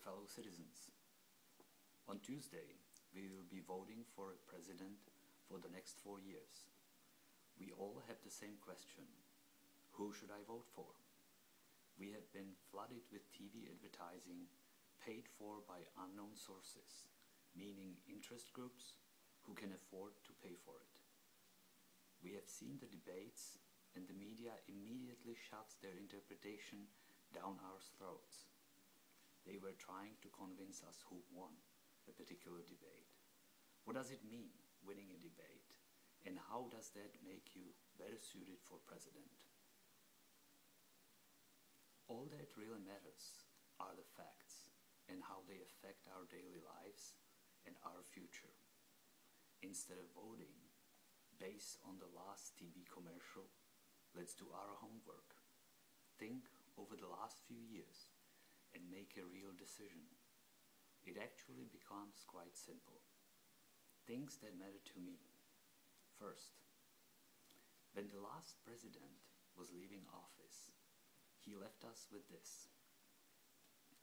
fellow citizens. On Tuesday, we will be voting for a president for the next 4 years. We all have the same question: who should I vote for? We have been flooded with TV advertising paid for by unknown sources, meaning interest groups who can afford to pay for it. We have seen the debates, and the media immediately shoves their interpretation down our throats. They were trying to convince us who won a particular debate. What does it mean, winning a debate? And how does that make you better suited for president? All that really matters are the facts and how they affect our daily lives and our future. Instead of voting based on the last TV commercial, let's do our homework. Think over the last few years and make a real decision. It actually becomes quite simple. Things that matter to me. First, when the last president was leaving office, he left us with this: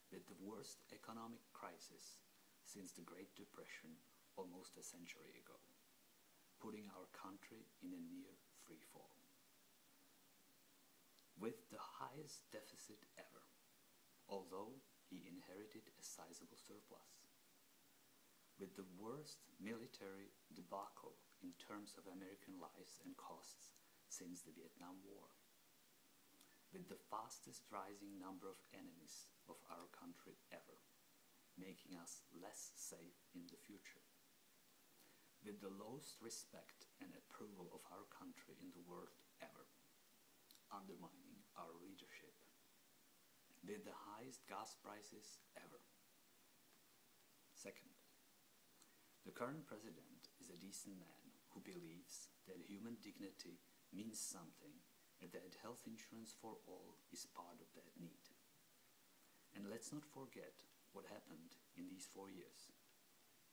with the worst economic crisis since the Great Depression almost a century ago, putting our country in a near free fall. With the highest deficit ever, although he inherited a sizable surplus. With the worst military debacle in terms of American lives and costs since the Vietnam War. With the fastest rising number of enemies of our country ever, making us less safe in the future. With the lowest respect and approval of our country in the world ever, undermining our leadership. With the highest gas prices ever. Second, the current president is a decent man who believes that human dignity means something and that health insurance for all is part of that need. And let's not forget what happened in these 4 years.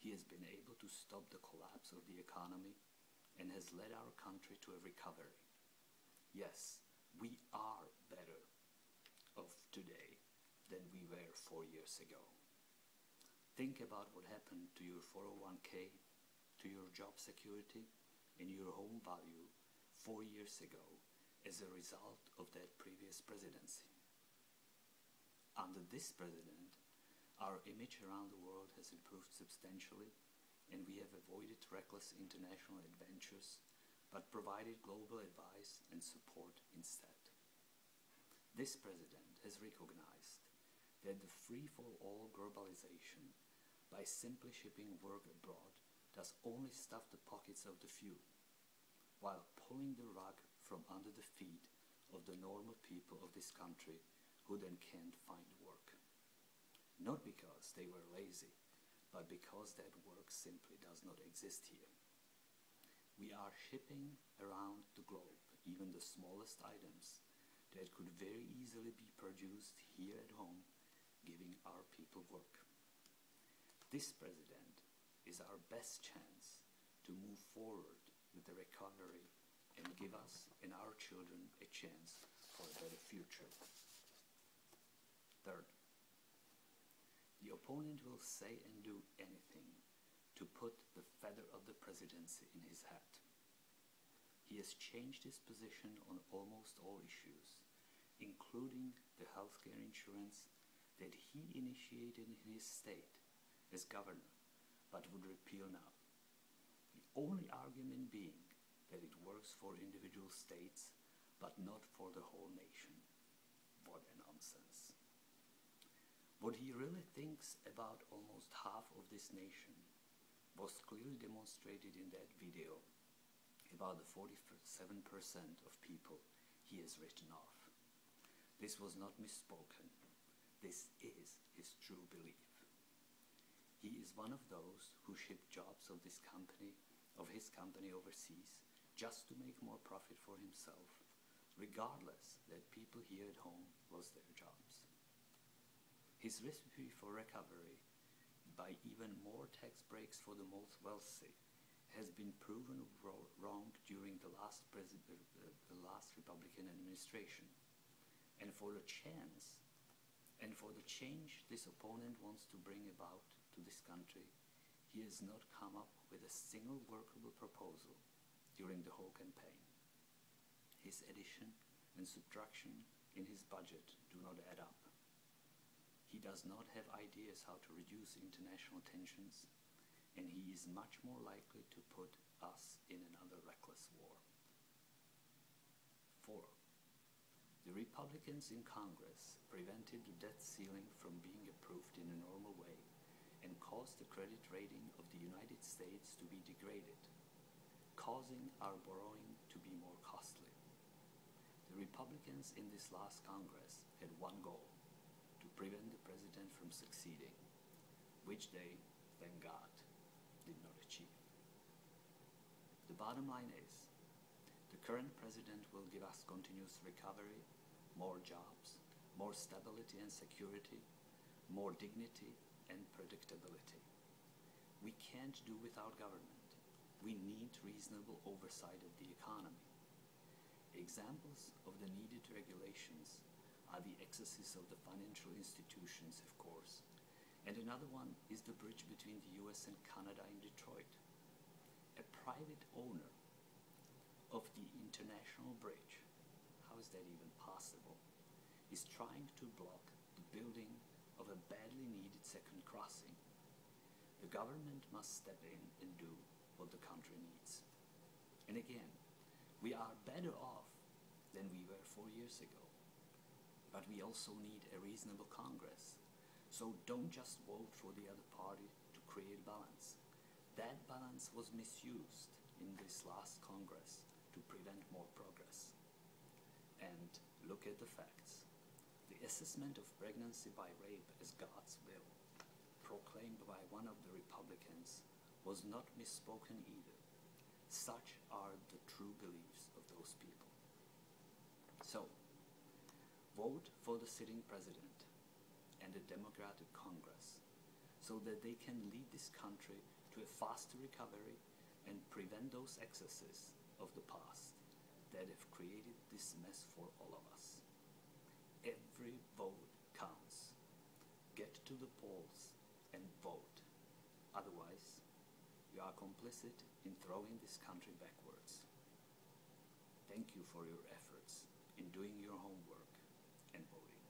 He has been able to stop the collapse of the economy and has led our country to a recovery. Yes, we are better off today than we were 4 years ago. Think about what happened to your 401k, to your job security, and your home value 4 years ago as a result of that previous presidency. Under this president, our image around the world has improved substantially, and we have avoided reckless international adventures, but provided global advice and support instead. This president has recognized that the free-for-all globalization, by simply shipping work abroad, does only stuff the pockets of the few, while pulling the rug from under the feet of the normal people of this country who then can't find work. Not because they were lazy, but because that work simply does not exist here. We are shipping around the globe even the smallest items that could very easily be produced here at home, giving our people work. This president is our best chance to move forward with the recovery and give us and our children a chance for a better future. Third, the opponent will say and do anything to put the feather of the presidency in his hat. He has changed his position on almost all issues, including the healthcare insurance that he initiated in his state as governor, but would repeal now. The only argument being that it works for individual states, but not for the whole nation. What a nonsense. What he really thinks about almost half of this nation was clearly demonstrated in that video about the 47% of people he has written off. This was not misspoken. This is his true belief. He is one of those who ship jobs of his company overseas just to make more profit for himself, regardless that people here at home lost their jobs. His recipe for recovery, by even more tax breaks for the most wealthy, has been proven wrong during the last Republican administration. And for for the change this opponent wants to bring about to this country, he has not come up with a single workable proposal during the whole campaign. His addition and subtraction in his budget do not add up. He does not have ideas how to reduce international tensions, and he is much more likely to put us in another reckless war. 4. The Republicans in Congress prevented the debt ceiling from being approved in a normal way and caused the credit rating of the United States to be degraded, causing our borrowing to be more costly. The Republicans in this last Congress had one goal: to prevent the president from succeeding, which they, thank God, did not achieve. The bottom line is, the current president will give us continuous recovery, more jobs, more stability and security, more dignity and predictability. We can't do without government. We need reasonable oversight of the economy. Examples of the needed regulations are the excesses of the financial institutions, of course, and another one is the bridge between the US and Canada in Detroit. A private owner of the international bridge, how is that even possible, is trying to block the building of a badly needed second crossing. The government must step in and do what the country needs. And again, we are better off than we were 4 years ago. But we also need a reasonable Congress. So don't just vote for the other party to create balance. That balance was misused in this last Congress to prevent more progress. And look at the facts. The assessment of pregnancy by rape as God's will, proclaimed by one of the Republicans, was not misspoken either. Such are the true beliefs of those people. So, vote for the sitting president and a democratic Congress so that they can lead this country to a faster recovery and prevent those excesses of the past that have created this mess for all of us. Every vote counts. Get to the polls and vote. Otherwise, you are complicit in throwing this country backwards. Thank you for your efforts in doing your homework and voting.